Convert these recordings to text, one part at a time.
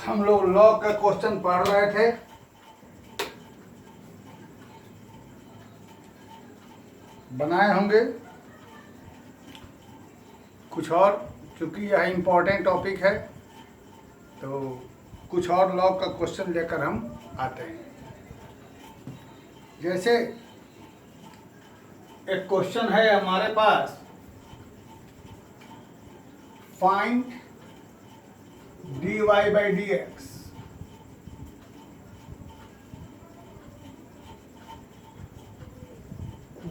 हम लोग लॉग का क्वेश्चन पढ़ रहे थे। बनाए होंगे कुछ और, क्योंकि यह इम्पोर्टेंट टॉपिक है तो कुछ और लॉग का क्वेश्चन लेकर हम आते हैं। जैसे एक क्वेश्चन है हमारे पास, find dy by dx।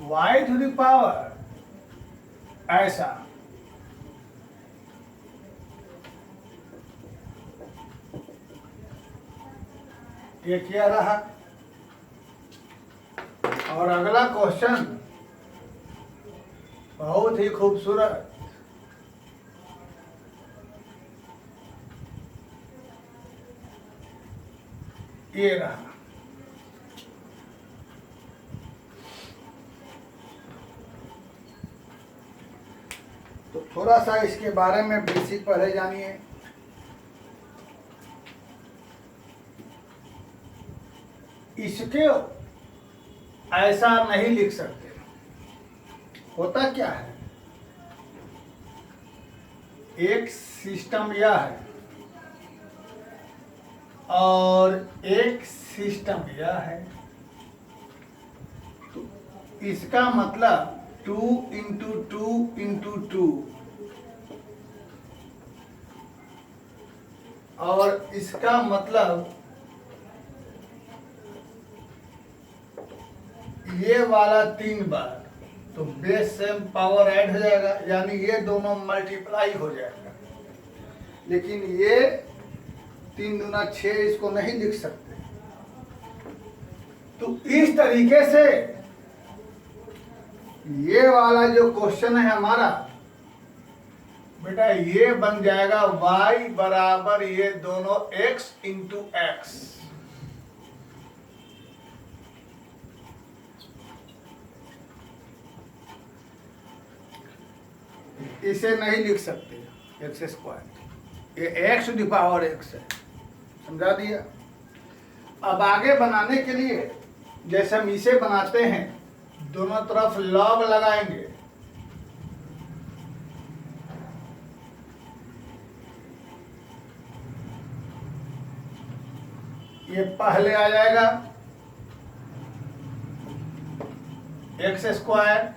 y to the power ऐसा, ये क्या रहा। और अगला क्वेश्चन बहुत ही खूबसूरत, ये रहा। तो थोड़ा सा इसके बारे में बेसिक पढ़े जानिए। इसके ऐसा नहीं लिख सकते। होता क्या है, एक सिस्टम यह है और एक सिस्टम यह है, तो इसका मतलब 2 इंटू 2 इंटू 2, और इसका मतलब ये वाला 3 बार, तो बेस सेम पावर ऐड हो जाएगा, यानी ये दोनों मल्टीप्लाई हो जाएगा। लेकिन ये 3 दूना 6, इसको नहीं लिख सकते। तो इस तरीके से ये वाला जो क्वेश्चन है हमारा बेटा, ये बन जाएगा y बराबर ये दोनों x इंटू एक्स। इसे नहीं लिख सकते एक्स स्क्वायर, ये x to the power x है। समझा दिया। अब आगे बनाने के लिए जैसे हम इसे बनाते हैं, दोनों तरफ लॉग लगाएंगे। ये पहले आ जाएगा एक्स स्क्वायर।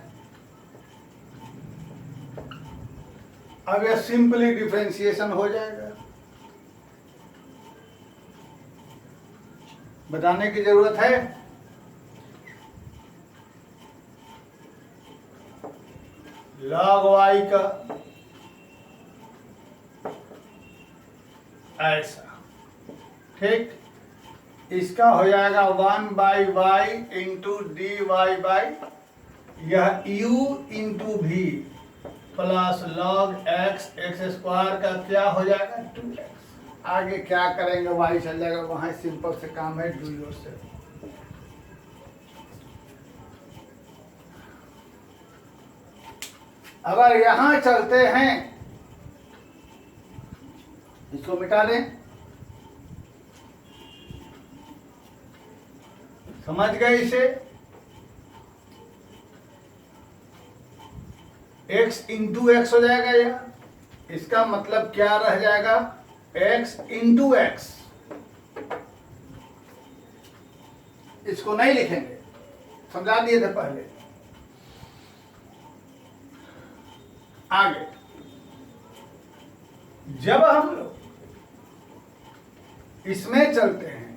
अब यह सिंपली डिफरेंशिएशन हो जाएगा, बताने की जरूरत है। log y का ऐसा, ठीक। इसका हो जाएगा 1 by y into d y by यह u इंटू भी plus log x, x square का क्या हो जाएगा 2x। आगे क्या करेंगे, y चल जाएगा, वहां सिंपल से काम है, डू योरसेल्फ। अगर यहां चलते हैं, इसको मिटा दें। समझ गए इसे? x इंटू एक्स हो जाएगा यह, इसका मतलब क्या रह जाएगा, x इंटू एक्स। इसको नहीं लिखेंगे, समझा दिए थे पहले। आगे जब हम लोग इसमें चलते हैं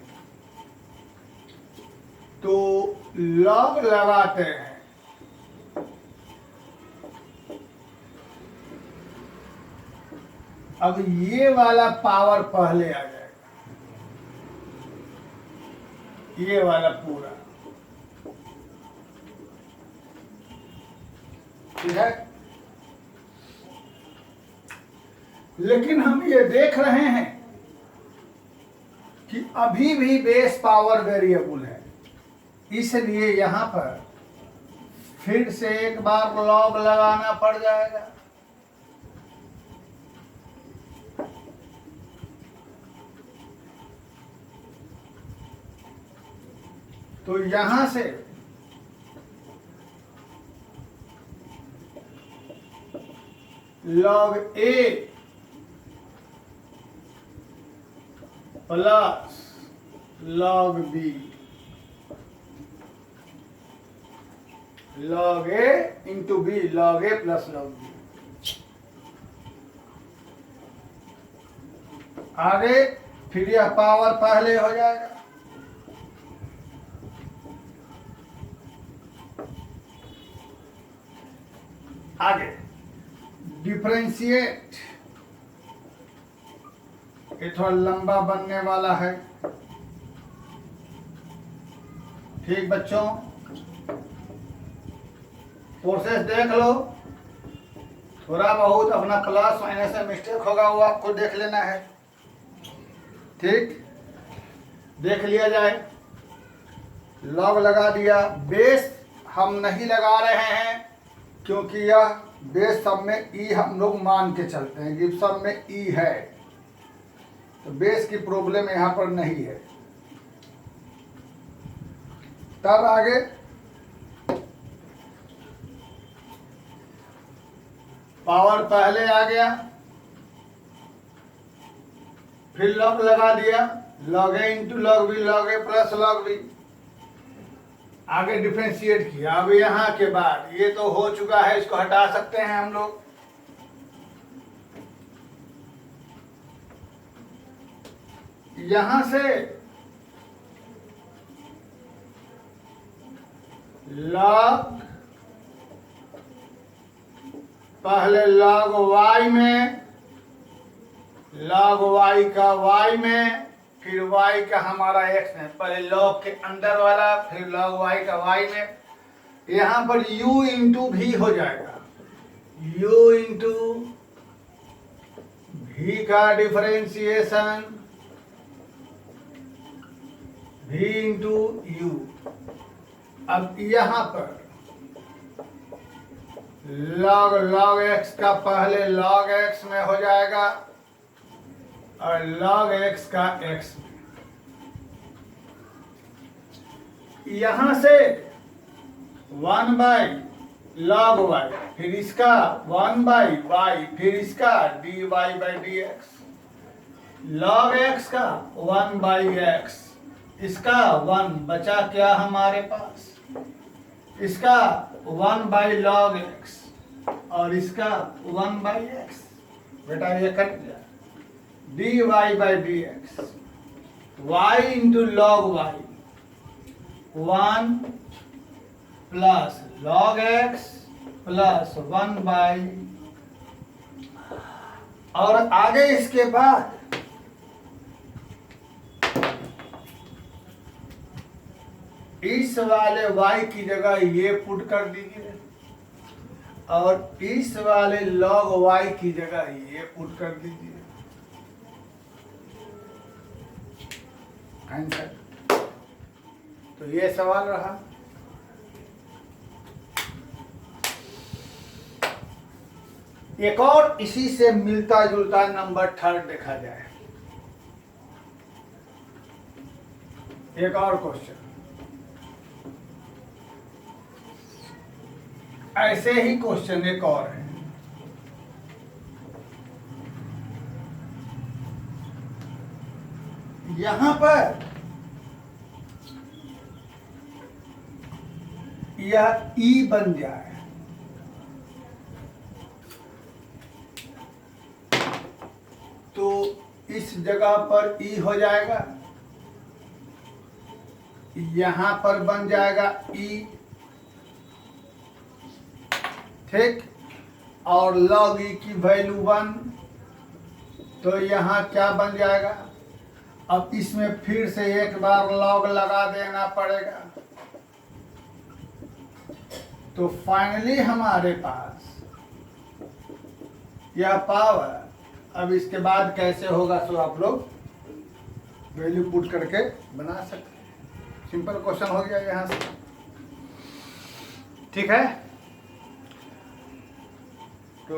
तो लॉग लगाते हैं। अब ये वाला पावर पहले आ जाएगा, ये वाला पूरा, ठीक है। लेकिन हम ये देख रहे हैं कि अभी भी बेस पावर वेरिएबल है, इसलिए यहां पर फिर से एक बार लॉग लगाना पड़ जाएगा। यहां से log A plus log B, log A into B, log A plus log B। आगे फिर यह पावर पहले हो जाएगा, आगे डिफरेंशिएट, ये थोड़ा लंबा बनने वाला है। ठीक बच्चों, प्रोसेस देख लो, थोड़ा बहुत अपना प्लस माइनस में मिस्टेक होगा वो आपको देख लेना है। ठीक, देख लिया जाए। लॉग लगा दिया, बेस हम नहीं लगा रहे हैं क्योंकि यह बेस सब में ई हम लोग मान के चलते हैं, गिब्सन में ई है, तो बेस की प्रॉब्लम यहाँ पर नहीं है। तब आगे पावर पहले आ गया, फिर लॉग लगा दिया, log A into log B, log A plus log B। आगे डिफरेंशिएट किया। अब यहाँ के बाद ये तो हो चुका है, इसको हटा सकते हैं हम लोग। यहां से log, पहले log y में, log y का y में, फिर y का हमारा x में, पहले log के अंदर वाला, फिर log y का y में। यहाँ पर u इंटू भी हो जाएगा, u इंटू भी का डिफरेंशिएशन, v इंटू u। अब यहाँ पर log x का पहले log x में हो जाएगा और log x का x में। यहां से 1 बाई log y, फिर इसका 1 बाई y, फिर इसका dy by dx, log x का 1 बाई x, इसका 1 बचा क्या हमारे पास, इसका 1 बाई log x और इसका 1 बाई x। बेटा ये कट गया, dy by dx, y into log y, 1 plus log x plus 1 by, और आगे इसके बाद इस वाले y की जगह ये पुट कर दीजिए और इस वाले log y की जगह ये पुट कर दीजिए। आंसर तो ये सवाल रहा। एक और इसी से मिलता जुलता नंबर 3 देखा जाए। एक और क्वेश्चन ऐसे ही क्वेश्चन एक और है। यहां पर यह ई बन जाए तो इस जगह पर ई हो जाएगा, यहां पर बन जाएगा ई, ठीक, और log e की वैल्यू 1, तो यहाँ क्या बन जाएगा। अब इसमें फिर से एक बार log लगा देना पड़ेगा, तो फाइनली हमारे पास यह पावर। अब इसके बाद कैसे होगा सो आप लोग वैल्यू पुट करके बना सकते हैं। सिंपल क्वेश्चन हो गया यहाँ से, ठीक है। तो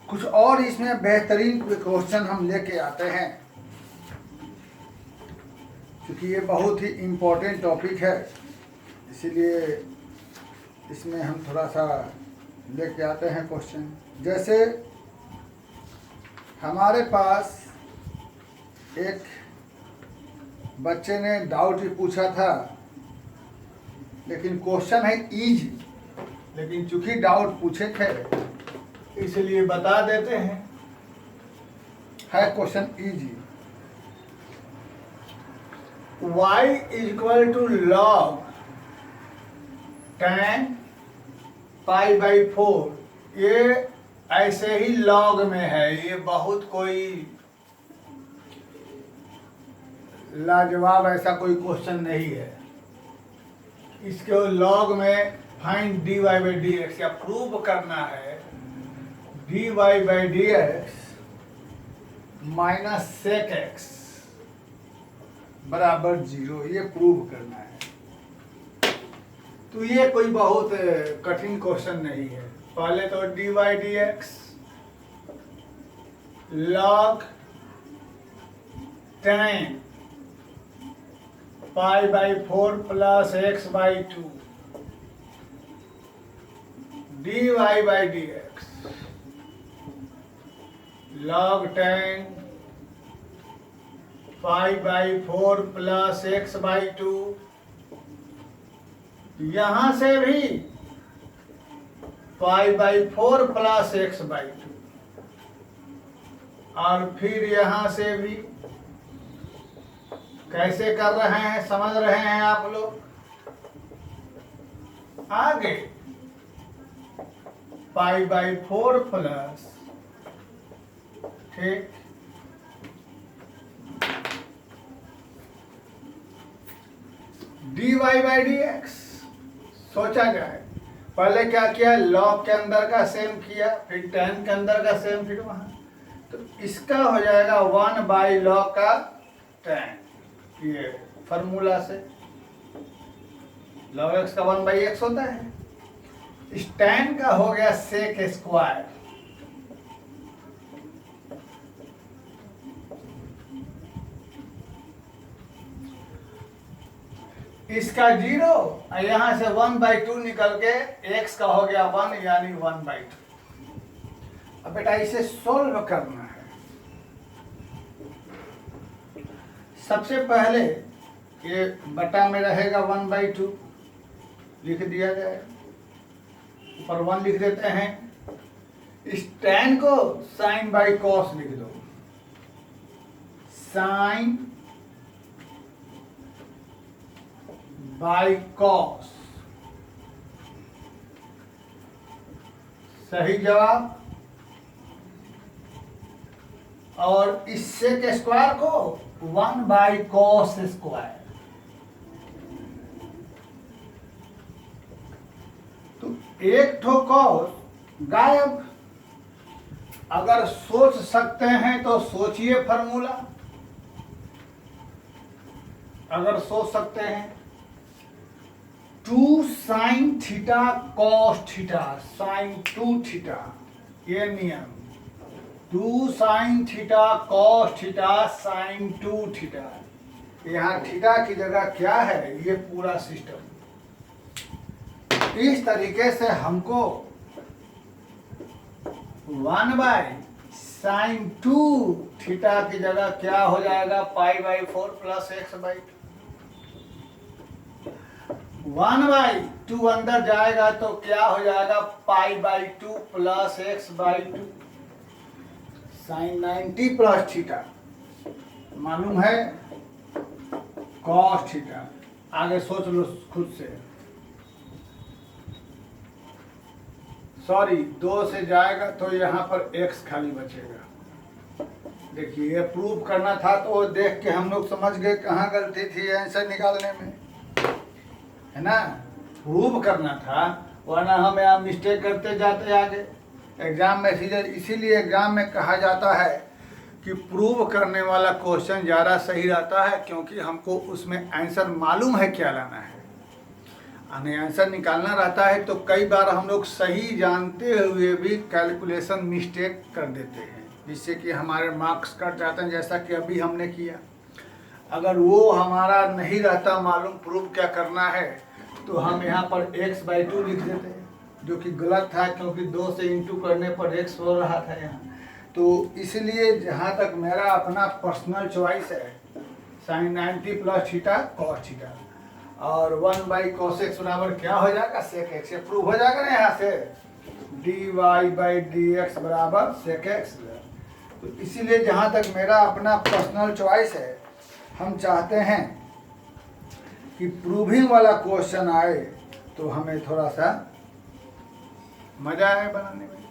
कुछ और इसमें बेहतरीन क्वेश्चन हम लेके आते हैं। क्योंकि ये बहुत ही इम्पोर्टेंट टॉपिक है, इसीलिए इसमें हम थोड़ा सा लेके आते हैं क्वेश्चन। जैसे हमारे पास एक बच्चे ने डाउट ही पूछा था, लेकिन क्वेश्चन है इजी, लेकिन चूंकि डाउट पूछे थे इसलिए बता देते हैं। है question easy. y is equal to log tan pi by 4। ये ऐसे ही log में है, ये बहुत कोई लाजवाब ऐसा कोई क्वेश्चन नहीं है। इसके log में find dy by d x, या प्रूव करना है dy by d x minus sec x बराबर 0, ये प्रूव करना है। तो ये कोई बहुत कठिन क्वेश्चन नहीं है। पहले तो dy D x log tan pi by 4 plus x by 2 dy by d x log tan pi by 4 plus x by 2। यहां से भी पाई बाई 4 प्लस एक्स बाई 2, और फिर यहां से भी कैसे कर रहे हैं, समझ रहे हैं आप लोग। आगे पाई बाई 4 प्लस, ठीक, dy बाई डी एक्स सोचा जाए। पहले क्या किया, log के अंदर का सेम किया, फिर tan के अंदर का सेम, फिर वहां, तो इसका हो जाएगा 1 बाई log का tan। ये फॉर्मूला से log x का 1 बाई एक्स होता है। इस tan का हो गया सेक स्क्वायर, इसका 0, और यहां से 1 बाई 2 निकल के x का हो गया 1, यानी 1 बाई 2। अब बेटा इसे सोल्व करना है। सबसे पहले ये बटा में रहेगा 1 बाई 2, लिख दिया जाए, ऊपर 1 लिख देते हैं। इस tan को साइन बाई कॉस लिख दो, साइन बाई कॉस, सही जवाब। और इससे के स्क्वायर को 1 बाई कॉस स्क्वायर। तो एक ठो कॉस गायब। अगर सोच सकते हैं तो सोचिए फॉर्मूला, अगर सोच सकते हैं 2 sine theta cos theta sine 2 theta, ये नियम 2 sine theta cos theta sine 2 theta. यहाँ थीटा की जगह क्या है, ये पूरा सिस्टम। इस तरीके से हमको 1 बाई साइन 2 थीटा की जगह क्या हो जाएगा, pi by 4 plus x by 1 by 2 अंदर जाएगा तो क्या हो जाएगा, pi by 2 plus x by 2 sine 90 plus theta, मालूम है कॉस थीटा। आगे सोच लो खुद से। सॉरी, 2 से जाएगा तो यहाँ पर x खाली बचेगा। देखिए ये प्रूव करना था तो देख के हम लोग समझ गए कहाँ गलती थी आंसर निकालने में, है ना। प्रूव करना था, वरना हम यहाँ मिस्टेक करते जाते आगे एग्जाम में। इसीलिए एग्जाम में कहा जाता है कि प्रूव करने वाला क्वेश्चन ज़्यादा सही रहता है, क्योंकि हमको उसमें आंसर मालूम है क्या लाना है। हमें आंसर निकालना रहता है तो कई बार हम लोग सही जानते हुए भी कैलकुलेशन मिस्टेक कर देते हैं, जिससे कि हमारे मार्क्स कट जाते हैं, जैसा कि अभी हमने किया। अगर वो हमारा नहीं रहता मालूम प्रूव क्या करना है, तो हम यहाँ पर x/2 लिख देते हैं, जो कि गलत था क्योंकि 2 से इंटू करने पर x हो रहा था यहाँ। तो इसलिए जहाँ तक मेरा अपना पर्सनल चॉइस है, sin 90 plus theta cos theta, और 1/cos x बराबर क्या हो जाएगा, sec x। ये प्रूव हो जाएगा ना यहाँ से, dy/dx बराबर sec x। तो इसीलिए जहाँ तक मेरा अपना पर्सनल चॉइस है, हम चाहते हैं कि प्रूविंग वाला क्वेश्चन आए तो हमें थोड़ा सा मजा आए बनाने में,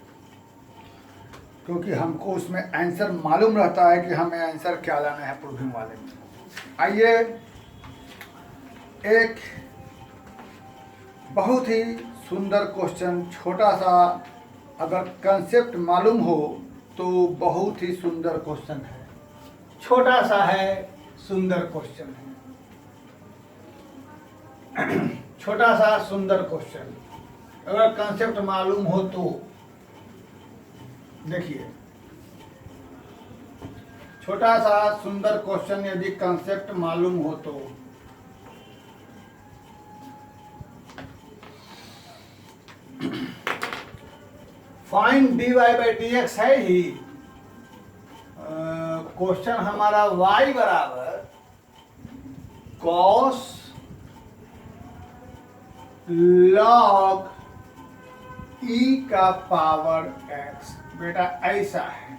क्योंकि हमको उसमें आंसर मालूम रहता है कि हमें आंसर क्या लाना है प्रूविंग वाले में। आइए एक बहुत ही सुंदर क्वेश्चन, छोटा सा, अगर कंसेप्ट मालूम हो तो बहुत ही सुंदर क्वेश्चन है। छोटा सा है, सुंदर क्वेश्चन है। छोटा सा सुंदर क्वेश्चन, अगर कंसेप्ट मालूम हो तो देखिए, छोटा सा सुंदर क्वेश्चन यदि कंसेप्ट मालूम हो तो फाइंड dy/dx है ही। क्वेश्चन हमारा y बराबर cos log e का पावर x, बेटा ऐसा है।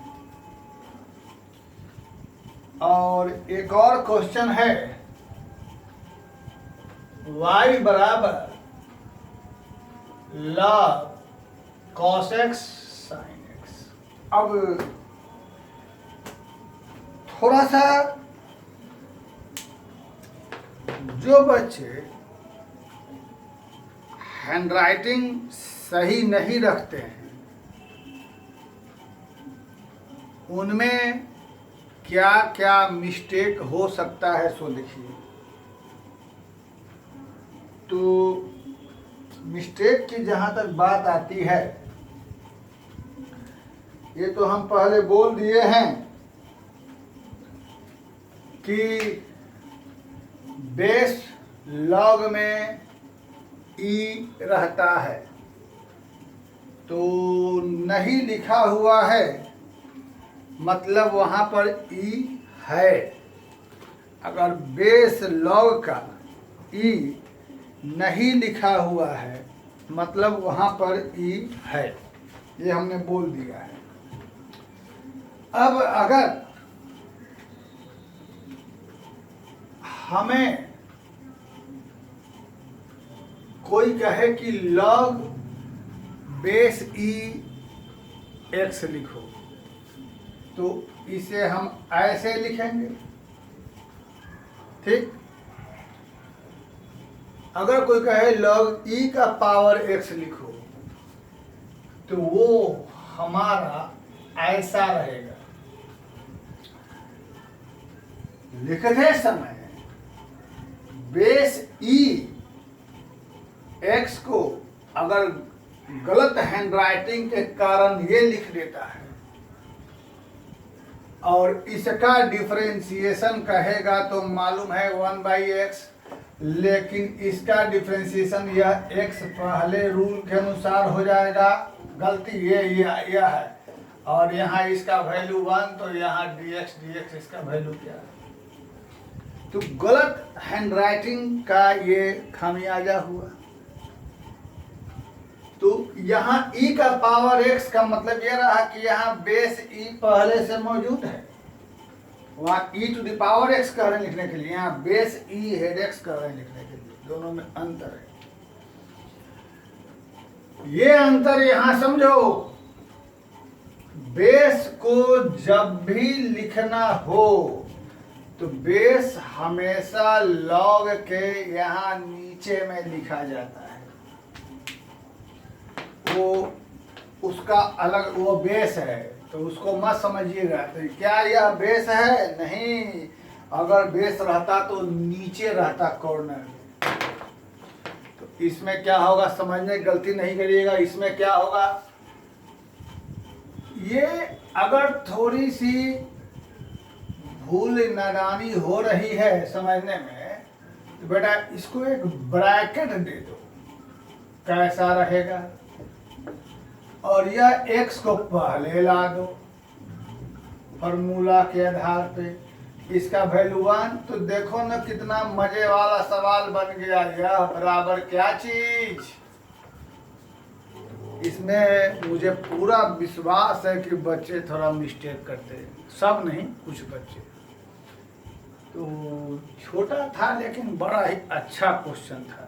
और एक और क्वेश्चन है y बराबर log cos x sin x। अब थोड़ा सा जो बच्चे हैंडराइटिंग सही नहीं रखते हैं, उनमें क्या क्या मिस्टेक हो सकता है सो लिखिए। तो मिस्टेक की जहाँ तक बात आती है, ये तो हम पहले बोल दिए हैं कि बेस लॉग में ई रहता है, तो नहीं लिखा हुआ है मतलब वहाँ पर ई है। अगर बेस लॉग का ई नहीं लिखा हुआ है मतलब वहाँ पर ई है, ये हमने बोल दिया है। अब अगर हमें कोई कहे कि log बेस ई एक्स लिखो, तो इसे हम ऐसे लिखेंगे, ठीक। अगर कोई कहे log ई का पावर एक्स लिखो, तो वो हमारा ऐसा रहेगा। लिखते समय बेस ई एक्स को अगर गलत हैंडराइटिंग के कारण ये लिख देता है और इसका डिफरेंशिएशन कहेगा तो मालूम है 1/x, लेकिन इसका डिफरेंशिएशन यह x पहले रूल के अनुसार हो जाएगा। गलती ये है, और यहाँ इसका वैल्यू 1, तो यहाँ dx इसका वैल्यू क्या है। तो गलत हैंडराइटिंग का ये खामियाजा हुआ। तो यहाँ e का पावर x का मतलब ये रहा कि यहाँ बेस e पहले से मौजूद है। वहाँ e to the power x कह रहे हैं लिखने के लिए, यहाँ बेस e हेड x कह रहे हैं लिखने के लिए। दोनों में अंतर है। ये अंतर यहाँ समझो। बेस को जब भी लिखना हो तो बेस हमेशा लॉग के यहाँ नीचे में लिखा जाता है। वो उसका अलग वो बेस है, तो उसको मत समझिएगा तो क्या यह बेस है, नहीं। अगर बेस रहता तो नीचे रहता कॉर्नर में। तो इसमें क्या होगा, समझने की गलती नहीं करिएगा। इसमें क्या होगा, ये अगर थोड़ी सी भूल नादानी हो रही है समझने में, तो बेटा इसको एक ब्रैकेट दे दो, कैसा रहेगा, और यह x को पहले ला दो फॉर्मूला के आधार पे, इसका वैल्यू 1। तो देखो ना कितना मजे वाला सवाल बन गया। यह बराबर क्या चीज, इसमें मुझे पूरा विश्वास है कि बच्चे थोड़ा मिस्टेक करते हैं, सब नहीं कुछ बच्चे। तो छोटा था लेकिन बड़ा ही अच्छा क्वेश्चन था।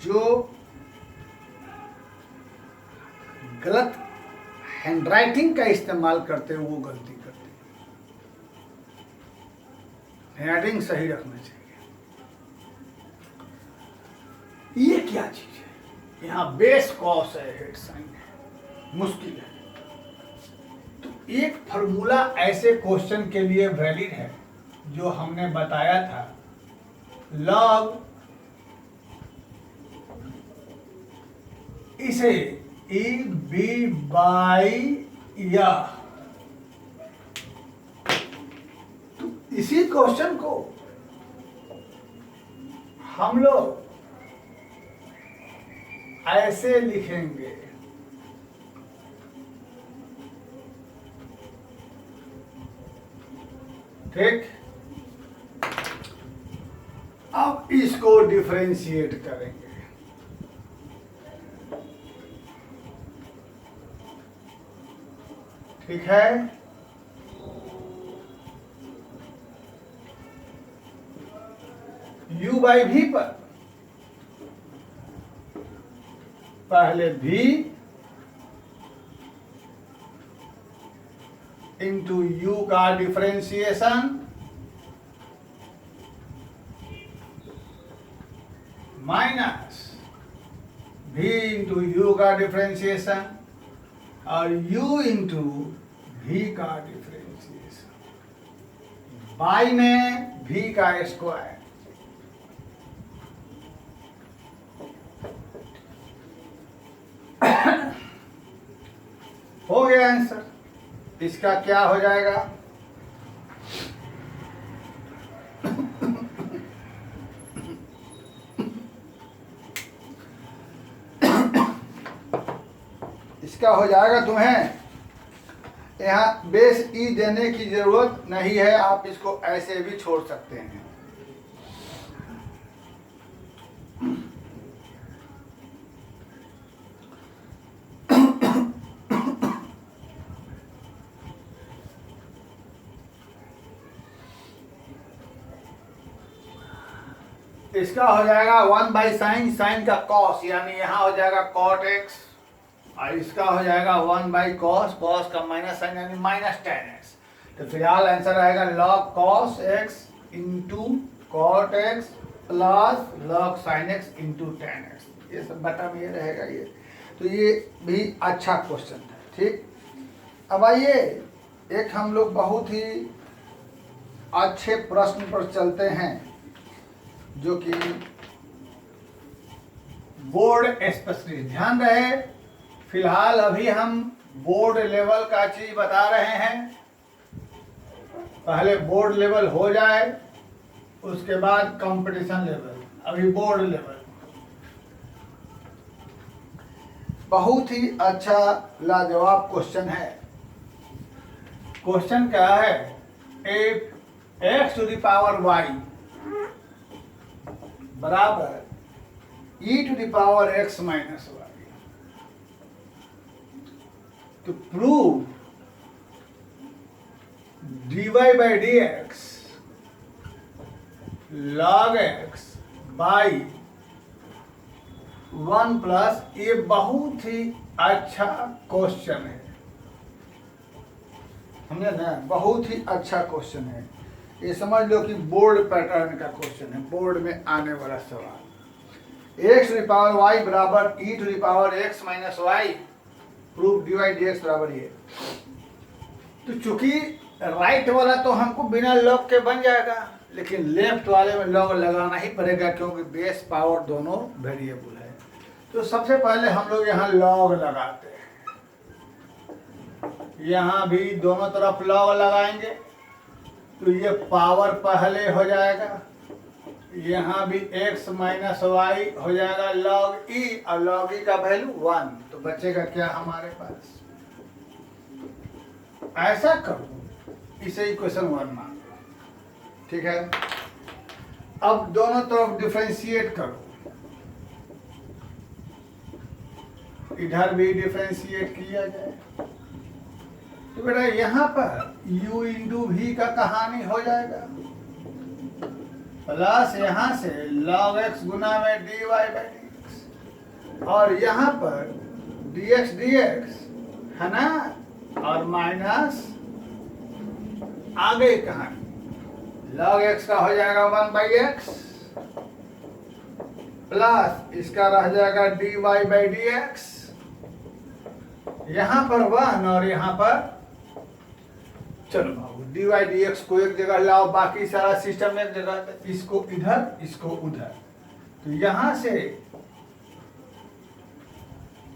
जो गलत हैंडराइटिंग का इस्तेमाल करते हैं वो गलती करते हैं। हैंडराइटिंग सही रखना चाहिए। ये क्या चीज है, यहाँ बेस कॉस है, हेड साइन है, मुश्किल है। तो एक फॉर्मूला ऐसे क्वेश्चन के लिए वैलिड है जो हमने बताया था, लॉग इसे ई बी बाई या, तो इसी क्वेश्चन को हम लोग ऐसे लिखेंगे, ठीक। अब इसको डिफरेंशिएट करेंगे, ठीक है। u बाई v पर पहले v इंटू u का differentiation minus v into u का डिफरेंशिएशन और u इंटू v का डिफरेंशिएशन, बाई में v का स्क्वायर। हो गया आंसर। इसका क्या हो जाएगा, इसका हो जाएगा, तुम्हें यहाँ बेस ई देने की जरूरत नहीं है, आप इसको ऐसे भी छोड़ सकते हैं। इसका हो जाएगा 1 बाई साइन, साइन का कॉस, यानी यहाँ हो जाएगा कॉट एक्स, और इसका हो जाएगा 1 बाई कॉस, कॉस का माइनस साइन यानी माइनस टेन एक्स। तो फिलहाल आंसर आएगा log cos x into cot x plus log sine x into tan x. ये सब बटा में ये रहेगा ये। तो ये भी अच्छा क्वेश्चन है, ठीक। अब आइए एक हम लोग बहुत ही अच्छे प्रश्न पर चलते हैं, जो कि बोर्ड स्पेशलिस्ट। ध्यान रहे, फिलहाल अभी हम बोर्ड लेवल का चीज बता रहे हैं, पहले बोर्ड लेवल हो जाए उसके बाद कंपटीशन लेवल, अभी बोर्ड लेवल। बहुत ही अच्छा लाजवाब क्वेश्चन है। क्वेश्चन क्या है, x to the power y बराबर e to the power x minus y. तो prove dy by d x log x by 1 plus, ये बहुत ही अच्छा क्वेश्चन है, समझे ना, बहुत ही अच्छा क्वेश्चन है। ये समझ लो कि बोर्ड पैटर्न का क्वेश्चन है, बोर्ड में आने वाला सवाल। X to the power y बराबर e to the power x minus y, proof d y d x बराबर ये। तो चूंकि राइट वाला तो हमको बिना लॉग के बन जाएगा, लेकिन लेफ्ट वाले में लॉग लगाना ही पड़ेगा, क्योंकि बेस पावर दोनों वेरिएबल है। तो सबसे पहले हम लोग यहाँ लॉग लगाते हैं, यहाँ भी दोनों तरफ लॉग लगाएंगे तो ये पावर पहले हो जाएगा, यहाँ भी x माइनस वाई हो जाएगा log e, और log e का वैल्यू 1, तो बचेगा क्या हमारे पास। ऐसा करो, इसे इक्वेशन 1 मान लो, ठीक है। अब दोनों तरफ डिफरेंशिएट करो, इधर भी डिफरेंशिएट किया जाए तो बेटा यहाँ पर u इंटू वी का कहानी हो जाएगा, प्लस यहाँ से log x गुना में dy बाई dx, और यहाँ पर dx dx है ना, और माइनस आगे कहानी log x का हो जाएगा 1 बाई एक्स, प्लस इसका रह जाएगा dy बाई dx, यहाँ पर 1 और यहाँ पर, चलो बाबू dy dx को एक जगह लाओ, बाकी सारा सिस्टम एक जगह, इसको इधर इसको उधर, तो यहाँ से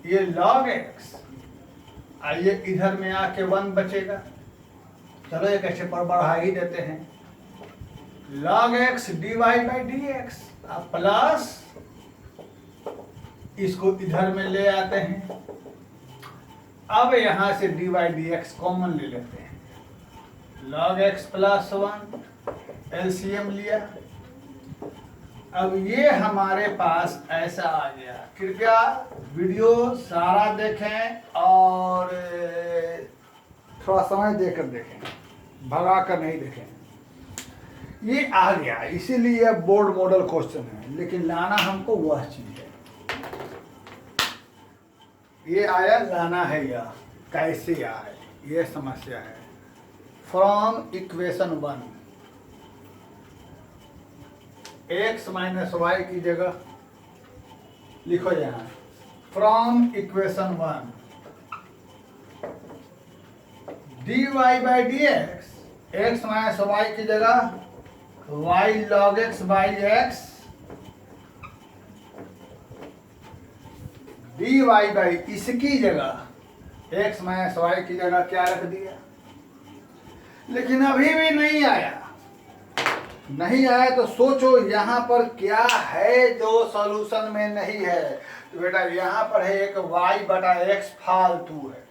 ये log x आइए इधर में आके 1 बचेगा, चलो एक ऐसे पर बढ़ा ही देते हैं, log x dy by dx, अब प्लस इसको इधर में ले आते हैं, अब यहाँ से dy dx कॉमन ले लेते हैं, log x प्लस 1 एलसीएम लिया, अब ये हमारे पास ऐसा आ गया। कृपया वीडियो सारा देखें और थोड़ा समय देकर देखें, भगा कर नहीं देखें। ये आ गया, इसीलिए बोर्ड मॉडल क्वेश्चन है, लेकिन लाना हमको वह चीज है, ये आया लाना है या कैसे आए, ये समस्या है। From equation 1 x minus y की जगह लिखो यहाँ, from equation 1 dy by dx, x minus y की जगह y log x by x, dy by इसकी जगह x माइनस वाई की जगह क्या रख दिया, लेकिन अभी भी नहीं आया। नहीं आया तो सोचो यहाँ पर क्या है जो सॉल्यूशन में नहीं है, तो बेटा यहाँ पर है एक y बटा x फालतू है,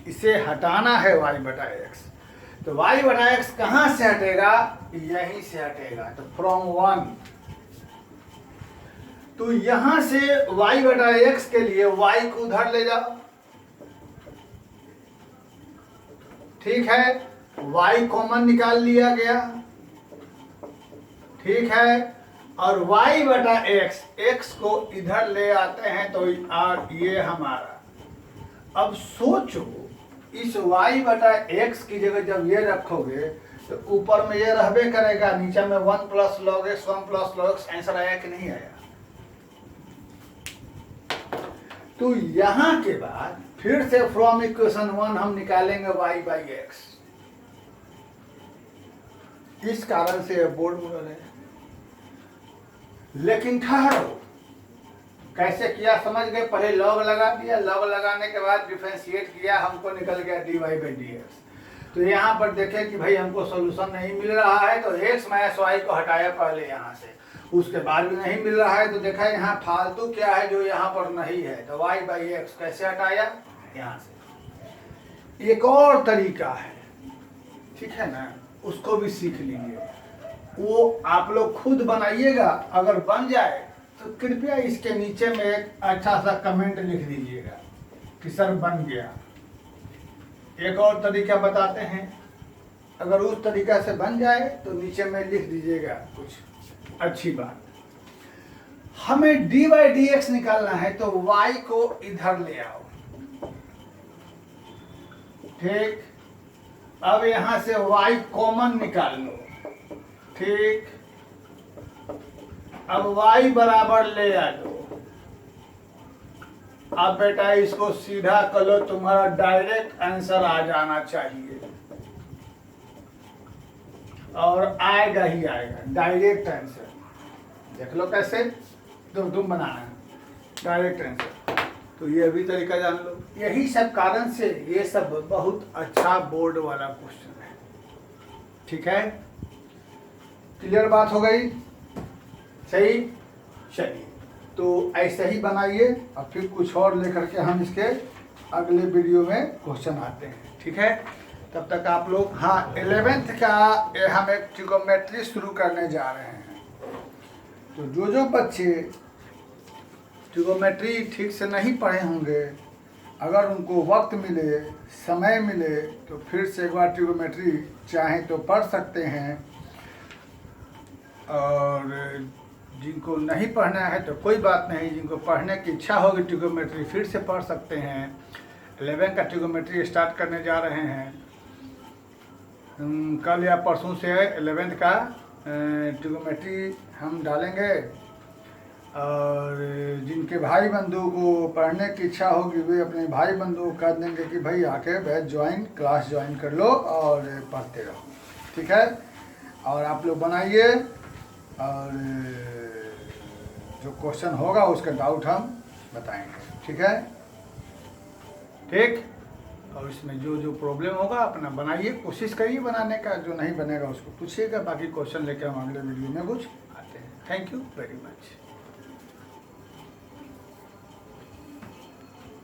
इसे हटाना है y बटा x, तो y बटा x कहाँ से हटेगा, यहीं से हटेगा, तो फ्रॉम 1, तो यहां से y बटा x के लिए y को उधर ले जाओ, ठीक है, y कॉमन निकाल लिया गया, ठीक है, और y बटा x को इधर ले आते हैं तो ये हमारा। अब सोचो इस y बटा x की जगह जब ये रखोगे तो ऊपर में ये रहबे करेगा, नीचे में 1 plus log x 1 plus log x, answer आया कि नहीं आया। तो यहां के बाद फिर से फ्रॉम इक्वेशन 1 हम निकालेंगे y बाई x, इस कारण से बोर्ड मॉडल है। लेकिन ठहरो, कैसे किया समझ गए, पहले लॉग लगा दिया, लॉग लगाने के बाद डिफरेंशिएट किया, हमको निकल गया dy बाई dx। तो यहाँ पर देखें कि भाई हमको सॉल्यूशन नहीं मिल रहा है, तो x माइनस वाई को हटाया पहले यहाँ से, उसके बाद भी नहीं मिल रहा है तो देखा यहाँ फालतू क्या है जो यहाँ पर नहीं है, तो y बाई एक्स कैसे हटाया, यहाँ से। एक और तरीका है, ठीक है ना, उसको भी सीख लीजिए, वो आप लोग खुद बनाइएगा, अगर बन जाए तो कृपया इसके नीचे में एक अच्छा सा कमेंट लिख दीजिएगा कि सर बन गया। एक और तरीका बताते हैं, अगर उस तरीका से बन जाए तो नीचे में लिख दीजिएगा कुछ अच्छी बात। हमें dy बाई dx निकालना है तो y को इधर ले आओ, ठीक, अब यहां से y कॉमन निकाल लो, ठीक, अब y बराबर ले आ दो, अब बेटा इसको सीधा कर लो, तुम्हारा डायरेक्ट आंसर आ जाना चाहिए, और आएगा ही आएगा डायरेक्ट आंसर। देख लो कैसे, तुम बनाना है डायरेक्ट आंसर। तो ये भी तरीका जान लो। यही सब कारण से ये सब बहुत अच्छा बोर्ड वाला क्वेश्चन है। ठीक है, क्लियर बात हो गई? सही। चलिए, तो ऐसे ही बनाइए और फिर कुछ और लेकर के हम इसके अगले वीडियो में क्वेश्चन आते हैं। ठीक है, तब तक आप लोग, हाँ 11th का हम एक ट्रिगोनोमेट्री शुरू करने जा रहे हैं। तो जो बच्चे ट्रिगोनोमेट्री ठीक से नहीं पढ़े होंगे, अगर उनको वक्त मिले, समय मिले, तो फिर से एक बार ट्रिगोनोमेट्री चाहें तो पढ़ सकते हैं। और जिनको नहीं पढ़ना है तो कोई बात नहीं, जिनको पढ़ने की इच्छा होगी ट्रिगोनोमेट्री फिर से पढ़ सकते हैं। 11 का ट्रिगोनोमेट्री स्टार्ट करने जा रहे हैं। कल या परसों से 11th का ट्रिगोनोमेट्री हम डालेंगे। और जिनके भाई बंधु को पढ़ने की इच्छा होगी वे अपने भाई बंधु को कह देंगे कि भाई आके बैच क्लास ज्वाइन कर लो और पढ़ते रहो। ठीक है, और आप लोग बनाइए और जो क्वेश्चन होगा उसका डाउट हम बताएंगे। ठीक है, ठीक। और इसमें जो प्रॉब्लम होगा अपना बनाइए, कोशिश करिए बनाने का, जो नहीं बनेगा उसको पूछिएगा। बाकी क्वेश्चन लेकर हम अगले वीडियो में कुछ आते हैं। Thank you very much.